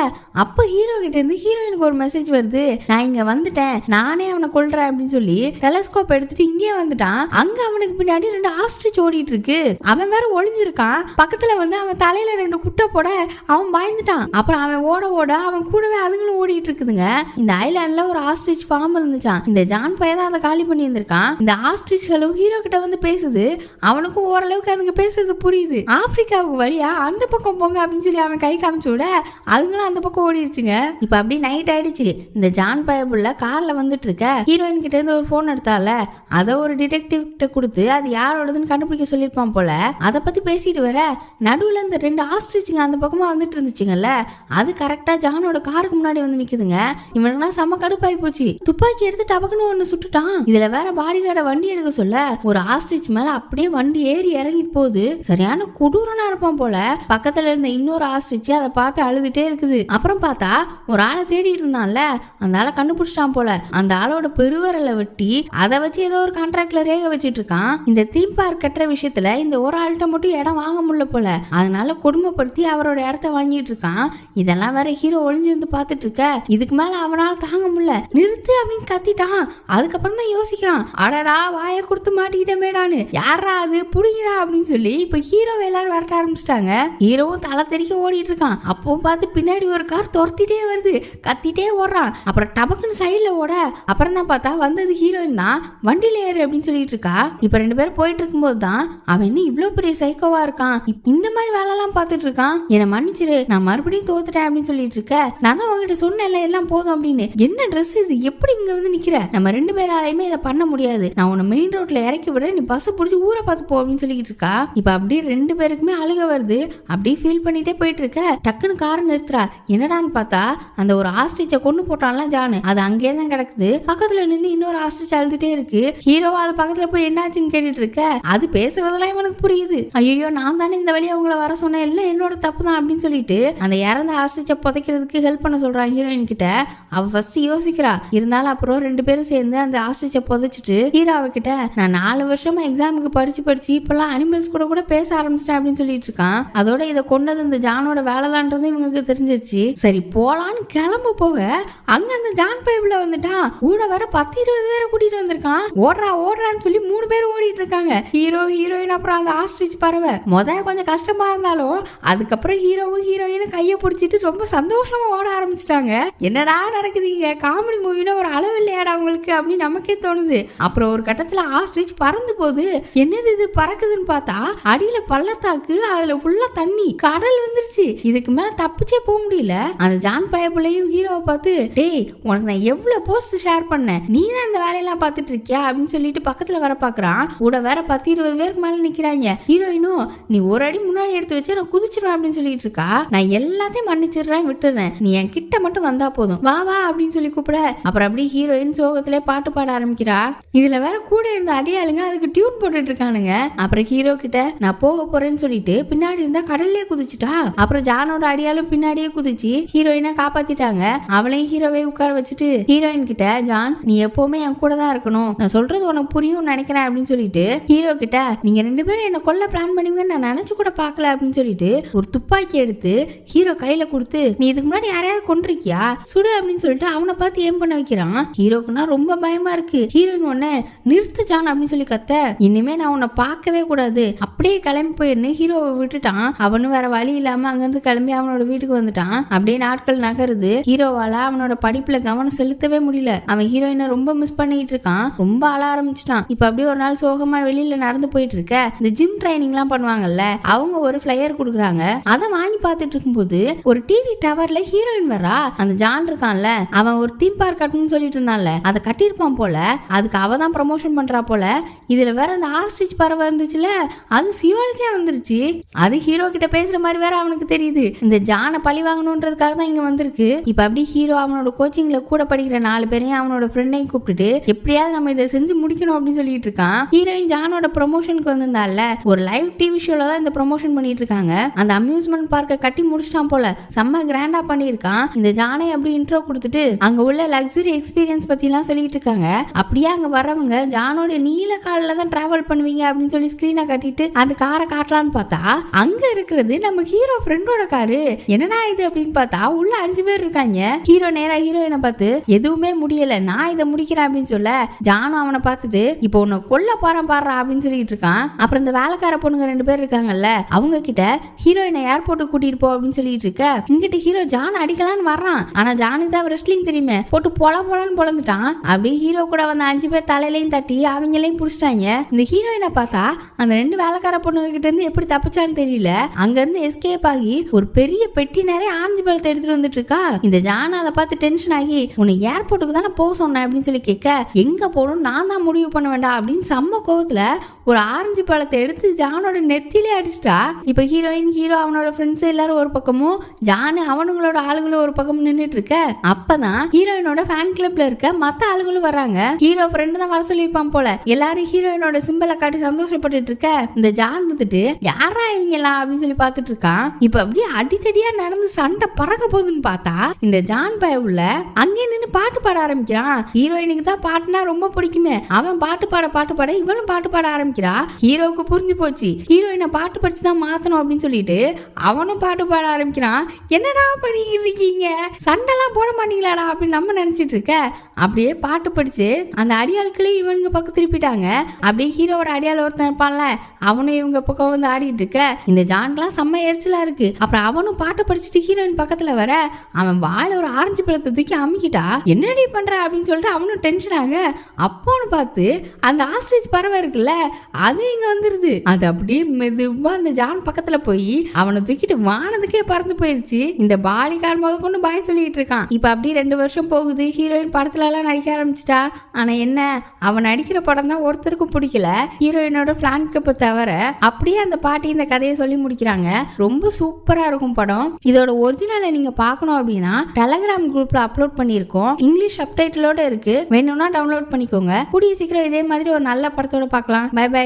அப்ப ஹீரோ கிட்ட இருந்து ஹீரோயினுக்கு ஒரு மெசேஜ் வருது. நான் இங்க வந்துட்டேன், நானே அவனை கொல்றேன் அப்படின்னு சொல்லி டெலஸ்கோப் எடுத்துட்டு இங்கே வந்துட்டான். அங்க அவனுக்கு பின்னாடி 2 ஆஸ்ட்ரிச் ஓடிட்டு இருக்கு. அவன் வேற ஒளிஞ்சிருக்கான். பக்கத்துல வந்து அவன் தலையில 2 குட்டை போட அவன் பயந்துட்டான். அப்புறம் அவன் ஓட ஓட அவன் கூடவே அதுங்களும் ஓடிட்டு இருக்குதுங்க. இந்த ஐலாண்ட்ல ஒரு ஆஸ்ட்ரிச் ஃபார்ம் இருந்துச்சான். இந்த ஜான் பையன் அதை காலி பண்ணி இருந்திருக்கான். இந்த ஆஸ்ட்ரிச்களும் ஹீரோ கிட்ட வந்து பேசுது. அவனுக்கும் ஓரளவுக்கு அதுங்க பேசுறது புரியுது. ஆப்பிரிக்காவுக்கு வழியா அந்த பக்கம் போங்க அப்படின்னு சொல்லி அவன் கை காமிச்சு விட அதுங்களும் அந்த பக்கம் ஓடிடுச்சுங்க. இப்ப அப்படி நைட் ஆயிடுச்சு. இந்த ஜான் பயபுள்ள கார்ல வந்துட்டு இருக்க ஹீரோயின் கிட்ட இருந்து ஒரு போன் எடுத்தால, அதை ஒரு டிடெக்டிவ் கிட்ட கொடுத்து அது யாரோடதுன்னு கண்டுபிடிக்க சொல்லியிருப்பான் போல. அதை பத்தி பேசிட்டு வர நடுவுல இந்த 2 ஆஸ்ட்ரிச்சுங்க அந்த பக்கமா வந்துட்டு இருந்துச்சுங்கல்ல, அது கரெக்டா ஜானோட காருக்கு முன்னாடி வந்து நிக்குதுங்க. இவனுக்குலாம் செம்ம கடுப்பாய் போச்சு. துப்பாக்கி எடுத்து டபக்குன்னு ஒண்ணு சுட்டுட்டான். இதுல வேற பாடிகார்ட வண்டி எடுக்க சொல்ல ஒரு ஆஸ்ட்ரிச் மேல அப்படியே வண்டி ஏறி இறங்கிட்டு போகுது. சரியான கொடூரனா இருப்பான் போல. பக்கத்துல இருந்த இன்னொரு ஆஸ்ட்ரிச் அதை பார்த்து அழுதுட்டே இருக்குது. அப்புறம் பார்த்தா ஒரு ஆளை தேடி இருந்தான்ல, அந்த ஆளை கண்டுபிடிச்சிட்டான் போல. அந்த ஆளோட பெருவரலை வெட்டி அதை வச்சு ஏதோ ஒரு கான்ட்ராக்ட்ல ரேக வச்சிட்டு இருக்கான். இந்த தீம் பார்க் கட்டுற விஷயத்துல இந்த ஒரு ஆள்கிட்ட மட்டும் இடம் வாங்க முடியல போல. அதனால கொடுமைப்படுத்தி அவரோட இடத்த வாங்கிட்டு இருக்கான். இதெல்லாம் வேற ஹீரோ ஒளிஞ்சிருந்து பார்த்துட்டு இருக்க. இதுக்கு மேல அவனால தாங்க முடியல. நிறுத்து அப்படின்னு கத்திட்டான். அதுக்கப்புறம் தான் யோசிக்கிறான், அடடா வாய கொடுத்து மாட்டிக்கிட்டமேடான்னு, யாரா அது புடிங்கடா அப்படின்னு சொல்லி இப்ப ஹீரோ எல்லாரும் வரட்ட ஆரம்பிச்சிட்டாங்க. ஹீரோவும் தலை தெறிக்க ஓடிட்டு இருக்கான். அப்போ பார்த்து பின்னாடி ஒரு கார் துரத்திட்டே வருது. கத்திட்டே ஓடுறான். அப்புறம் டபக்குன்னு சைட்ல ஓட அப்புறம் தான் பார்த்தா வந்தது ஹீரோயின் தான். வண்டியில ஏறு அப்படின்னு சொல்லிட்டு இருக்கா. இப்ப 2 பேரும் போயிட்டு இருக்கும்போது தான் அவன் இன்னும் இவ்வளவு பெரிய சைக்கோவா இருக்கான். இந்த மாதிரி வேலை எல்லாம் பார்த்துட்டு இருக்கான். என்னை மன்னிச்சிரு, நான் மறுபடியும் தோத்துட்டேன் அப்படின்னு சொல்லிட்டு இருக்க. நான் தான் உங்ககிட்ட சொன்னேன்ல எல்லாம் போதும் அப்படின்னு. என்ன ட்ரெஸ் இது, எப்படி இங்க வந்து நிக்கிற? நம்ம 2 பேராலையுமே இதை பண்ண முடியாது. நான் உன்னை மெயின் ரோட்ல இறக்கி விட, நீ பஸ் பிடிச்சி ஊரை பார்த்து போ அப்படின்னு சொல்லிட்டு இருக்கா. இப்ப அப்படியே 2 பேருக்குமே அழுக வருது. அப்படியே ஃபீல் பண்ணிட்டே போயிட்டு இருக்க. டக்குன்னு காரை நிறுத்துறா. என்னடான்னு பார்த்தா அந்த ஒரு ஆஸ்ட்ரிச்சை கொண்டு போட்டான்ல ஜானு, அது அங்கேயே தான் கிடக்குது. பக்கத்துல நின்று இன்னொரு ஆஸ்ட்ரிச் அழுதுட்டே இருக்கு. ஹீரோவா அது பக்கத்துல போய் என்னாச்சுன்னு கேட்டுட்டு இருக்க. அது பேசுறதெல்லாம் இவனுக்கு புரியுது. ஐயோ நான் தானே இந்த வழியா உங்களை வர சொன்னேன், எல்லாம் என்னோட தப்பு தான் அப்படின்னு சொல்லிட்டு அந்த இறந்த ஆஸ்ட்ரிச்சை புதைக்கிறதுக்கு ஹெல்ப் பண்ண சொல்றான் ஹீரோயின் கிட்ட. அவ ஃபர்ஸ்ட் யோசிக்கிறா. இருந்தாலும் அப்புறம் 2 பேரும் சேர்ந்து அந்த ஆஸ்ட்ரிச்சை புதைச்சிட்டு ஹீரோவை கிட்ட, நான் 4 வருஷமா எக்ஸாமுக்கு படிச்சு இப்பெல்லாம் அனிமல்ஸ் கூட பேச ஆரம்பிச்சிட்டேன் அப்படின்னு சொல்லிட்டு இருக்கான். அதோட இதை கொண்டது இந்த ஜானோட வேலைதான்றது இவங்களுக்கு தெரிஞ்சிருச்சு. சரி போலான்னு கிளம்ப போக அங்க அந்த ஜான் பைப்ல வந்துட்டான். கூட வர 10-20 பேரை கூட்டிட்டு வந்திருக்கான். ஓடுறான்னு சொல்லி 3 பேர் ஓடிட்டு இருக்காங்க. ஹீரோ ஹீரோயின் அப்புறம் அந்த ஆஸ்ட்ரிச் பறவை. கொஞ்சம் கஷ்டமா இருந்தாலும் அதுக்கப்புறம் ஹீரோவும் ஹீரோயினும் கையை பிடிச்சிட்டு ரொம்ப சந்தோஷமா ஓட ஆரம்பிச்சிட்டாங்க. என்னடா நடக்குதுங்க, காமெடி மூவினா ஒரு அளவு இல்லையாடா அவங்களுக்கு அப்படின்னு நமக்கே தோணுது. அப்புறம் ஒரு கட்டத்துல ஆஸ்ட்ரிச் பறந்து போகுது. என்னது இது பறக்குதுன்னு பார்த்தா அடியில பள்ளத்தாக்கு, அதுல ஃபுல்லா தண்ணி, கடல் வந்துருச்சு. இதுக்கு மேல தப்பிச்சே போக முடியல. அந்த ஜான் பயப்புலையும் ஹீரோவை பார்த்து, டேய் உனக்கு நான் எவ்வளவு போஸ்ட் ஷேர் பண்ணேன், நீ தான் இந்த வேலையெல்லாம் பார்த்துட்டு இருக்கியா அப்படின்னு சொல்லிட்டு பக்கத்துல வர பாக்குறான். கூட வேற 10-20 பேருக்கு மேல நிக்கிறாங்க. ஹீரோயினும், நீ ஒரு அடி முன்னாடி எடுத்து வச்சு நான் குதிச்சிருவேன் அப்படின்னு சொல்லிட்டு இருக்கா. நான் எல்லாத்தையும் மன்னிச்சிடுறேன், விட்டுறேன், நீ என் கிட்ட மட்டும் வந்தா போதும், வா வா அப்படின்னு சொல்லி கூப்பிட அப்புறம் அப்படியே ஹீரோயின் சோகத்திலே பாட்டு பாட ஆரம்பிக்கிறா. இதுல வேற கூட இருந்த அடியாளுங்க அதுக்கு டியூன் போட்டுட்டு இருக்கானுங்க. அப்புறம் ஹீரோ கிட்ட நான் போக போறேன்னு சொல்லிட்டு பின்னாடி இருந்தா கடல்லே குதிச்சுட்டா. அப்புறம் ஜானோட அடியாலும் பின்னாடியே குதிச்சு ஹீரோயினை காப்பாத்திட்டாங்க. அவளையும் ஹீரோவை உட்கார வச்சுட்டு ஹீரோயின் கிட்ட, ஜான் நீ எப்பவுமே என் கூட தான் இருக்கணும், நான் சொல்றது உனக்கு புரியும் நினைக்கிறேன் அப்படின்னு சொல்லிட்டு ஹீரோ கிட்ட, நீங்க 2 பேரும் என்ன கொல்ல பிளான் பண்ணுவீங்கன்னு நான் நினைச்சு கூட பாக்கல அப்படின்னு சொல்லிட்டு ஒரு துப்பாக்கி எடுத்து ஹீரோ கையில கொடுத்து, நீ இதுக்கு முன்னாடி யாரையாவது கொண்டிருக்கியா, சுடு அப்படின்னு சொல்லிட்டு அவனை பார்த்து ஏம் பண்ண வைக்கிறான். ஹீரோக்குன்னா ரொம்ப பயமா இருக்கு. ஹீரோயின் உடனே நிறுத்து ஜான் அப்படின்னு சொல்லி கத்த, இனிமே நான் உன்னை பார்க்கவே கூடாது, அப்படியே கிளம்பி போயிருந்து ஹீரோவை விட்டுட்டான். அவனும் வேற வழி இல்லாம அங்கிருந்து கிளம்பி அவனோட வீட்டுக்கு வந்துட்டான். அப்படியே நாட்கள் நகருது. ஹீரோவால அவனோட படிப்புல கவனம் செலுத்தவே முடியல. அவன் ஹீரோயினை ரொம்ப மிஸ் பண்ணிட்டு இருக்கான். ரொம்ப அழ ஆரம்பிச்சிட்டான். இப்ப அப்படியே ஒரு நாள் சோகமா வெளியில நடந்து போயிட்டு இருக்க, இந்த ஜிம் ட்ரைனிங் எல்லாம் பண்ணுவாங்கல்ல, அவங்க ஒரு ஃபிளையர் கொடுக்குறாங்க. அதை வாங்கி பார்த்துட்டு இருக்கும்போது ஒரு டிவி டவர்ல ஹீரோயின் வரா. அந்த ஜான் இருக்கான்ல, அவன் ஒரு தீம் பார்க் கட்டணும்னு சொல்லிட்டு இருந்தான்ல, அதை கட்டியிருப்பான் போல. அதுக்கு அவ தான் ப்ரமோஷன் பண்றா போல. இதுல வேற அந்த ஆஸ்ட்ரிச் பறவை இருந்துச்சுல, அது சிவாலுக்கே வந்துருச்சு. அது ஹீரோ கிட்ட பேசுற மாதிரி வேற அவனுக்கு தெரியுது. இந்த ஜானை பழி வாங்கணும்ன்றதுக்காக தான் இங்க வந்திருக்கு. இப்ப அப்படி ஹீரோ அவனோட கோச்சிங்ல கூட படிக்கிற 4 பேரையும் அவனோட ஃப்ரெண்டையும் கூப்பிட்டுட்டு எப்படியாவது நம்ம இதை செஞ்சு முடிக்கணும் அப்படின்னு சொல்லிட்டு இருக்கான். ஹீரோயின் ஜானோட ப்ரமோஷனுக்கு வந்திருந்தால, ஒரு லைவ் டிவி ஷோல தான் இந்த ப்ரமோஷன் பண்ணிட்டு இருக்காங்க. அந்த அம்யூஸ்மெண்ட் பார்க் பார்க்க கட்டி முடிச்சிட்டான் போல, செம்ம கிராண்டா பண்ணியிருக்கான். இந்த ஜானை அப்படி இன்ட்ரோ கொடுத்துட்டு அங்க உள்ள லக்ஸரி எக்ஸ்பீரியன்ஸ் பத்தி எல்லாம் சொல்லிட்டு இருக்காங்க. அப்படியே அங்க வரவங்க ஜானோட நீல காலில் தான் டிராவல் பண்ணுவீங்க அப்படின்னு சொல்லி ஸ்கிரீனை கட்டிட்டு அந்த காரை காட்டலான்னு பார்த்தா அங்க இருக்கிறது நம்ம ஹீரோ ஃப்ரெண்டோட காரு. என்னடா இது அப்படின்னு பார்த்தா உள்ள 5 பேர் இருக்காங்க. ஹீரோ நேரா ஹீரோயினை பார்த்து எதுவுமே முடியல, நான் இதை முடிக்கிறேன் அப்படின்னு சொல்ல ஜானு அவனை பார்த்துட்டு இப்போ உன்னை கொல்ல போறேன் பாடுறா அப்படின்னு சொல்லிட்டு இருக்கான். அப்புறம் இந்த வேலைக்கார பொண்ணுங்க 2 பேர் இருக்காங்கல்ல, அவங்க கிட்ட ஹீரோயினை ஏர்போர்ட்டுக்கு கூட்டிட்டு போ அப்படின்னு சொல்லிட்டு இருக்க, இங்கிட்ட ஹீரோ ஜான் அடிக்கலான்னு வர்றான். ஆனா ஜானுக்கு தான் ரெஸ்லிங் தெரியுமே, போட்டு பொலன்னு பொழந்துட்டான். அப்படியே ஹீரோ கூட வந்த 5 பேர் தலையிலையும் தட்டி அவங்களையும் புடிச்சிட்டாங்க. இந்த ஹீரோயினை பார்த்தா அந்த 2 வேலைக்கார பொண்ணுங்க கிட்ட இருந்து எப்படி தப்பிச்சான்னு தெரியல, அங்க இருந்து எஸ்கேப் ஆகி ஒரு பெரிய பெட்டி நிறைய ஆரஞ்சு பழத்தை எடுத்துட்டு வந்துட்டு இருக்கா. இந்த ஜான் அதை பார்த்து டென்ஷன் ஆகி உன்னை ஏர்போர்ட்டுக்கு தானே போக சொன்னேன் அப்படின்னு சொல்லி கேட்க, எங்க போகணும் நான் தான் முடிவு பண்ண வேண்டாம் அப்படின்னு செம்ம கோவத்துல ஒரு ஆரஞ்சு பழத்தை எடுத்து ஜானோட நெத்திலே அடிச்சிட்டா. இப்ப ஹீரோயின் ஹீரோ அவனோட ஃப்ரெண்ட்ஸ் எல்லாரும் ஒரு பக்கமும் ஜானு அவனுங்களோட ஆளுங்களும் ஒரு பக்கம் நின்றுட்டு இருக்க. அப்பதான் ஹீரோயினோட ஃபேன் கிளப்ல இருக்க மத்த ஆளுங்களும் வராங்க. ஹீரோ ஃப்ரெண்டு தான் வர சொல்லியிருப்பான் போல. எல்லாரும் ஹீரோயினோட சிம்பிளை காட்டி சந்தோஷப்பட்டு இருக்க, இந்த ஜான் வந்துட்டு யாரா இவங்க எல்லாம் அப்படின்னு சொல்லி பாத்துட்டு இருக்கான். இப்ப அப்படியே அடித்தடியா நடந்து சண்டை பறக்க போகுதுன்னு பார்த்தா இந்த ஜான் பய உள்ள அங்கே நின்று பாட்டு பாட ஆரம்பிக்கிறான். ஹீரோயினுக்கு தான் பாட்டுனா ரொம்ப பிடிக்குமே, அவன் பாட்டு பாட இவனும் பாட்டு பாட ஆரம்பிக்கிறா. ஹீரோவுக்கு புரிஞ்சு போச்சு ஹீரோயினை பாட்டு படிச்சுதான் மாத்தணும் அப்படின்னு சொல்லிட்டு அவனும் பாட்டு பாட ஆரம்பிக்கிறான். என்னடா பண்ணிக்கிட்டு இருக்கீங்க, சண்டைலாம் போட மாட்டீங்களாடா அப்படின்னு நம்ம நினைச்சிட்டு இருக்க. அப்படியே பாட்டு படிச்சு அந்த அடியாட்களே இவனுங்க பக்கம் திருப்பிட்டாங்க. அப்படியே ஹீரோவோட அடியால் ஒருத்தன் இருப்பான்ல, அவனும் இவங்க பக்கம் வந்து ஆடிட்டு இருக்க. இந்த ஜான்லாம் செம்ம எரிச்சலா இருக்கு. அப்புறம் அவனும் பாட்டு படிச்சுட்டு ஹீரோயின் பக்கத்துல வர அவன் வாயில ஒரு ஆரஞ்சு பழத்தை தூக்கி அமுக்கிட்டா. என்னடி பண்ற அப்படின்னு சொல்லிட்டு அவனும் டென்ஷன் ஆக, அப்போன்னு பார்த்து அந்த ஆஸ்ட்ரிச் பறவை இருக்குல்ல அது இங்க வந்துருது. அது அப்படியே மெதுவா அந்த ஜான் பக்கத்துல போய் அவனை தூக்கிட்டு வானதுக்கே பறந்து போயிருச்சு. இந்த பாடி கார்டு முத கொண்டு பாய் சொல்லிட்டு இருக்கான். இப்ப அப்படியே 2 வருஷம் போகுது. ஹீரோயின் படத்துல எல்லாம் நடிக்க ஆரம்பிச்சிட்டா. ஆனா என்ன, அவன் நடிக்கிற படம் தான் ஒருத்தருக்கும் பிடிக்கல, ஹீரோயினோட பிளான் கப்பை தவிர. அப்படியே அந்த பாட்டி இந்த கதையை சொல்லி முடிக்கிறாங்க. ரொம்ப சூப்பரா இருக்கும் படம். இதோட ஒரிஜினலை நீங்க பார்க்கணும் அப்படின்னா டெலகிராம் குரூப்ல அப்லோட் பண்ணியிருக்கோம். இங்கிலீஷ் சப்டைட்டிலோட இருக்கு, வேணும்னா டவுன்லோட் பண்ணிக்கோங்க. கூடிய சீக்கிரம் இதே மாதிரி ஒரு நல்ல படத்தோட பார்க்கலாம். Bye by.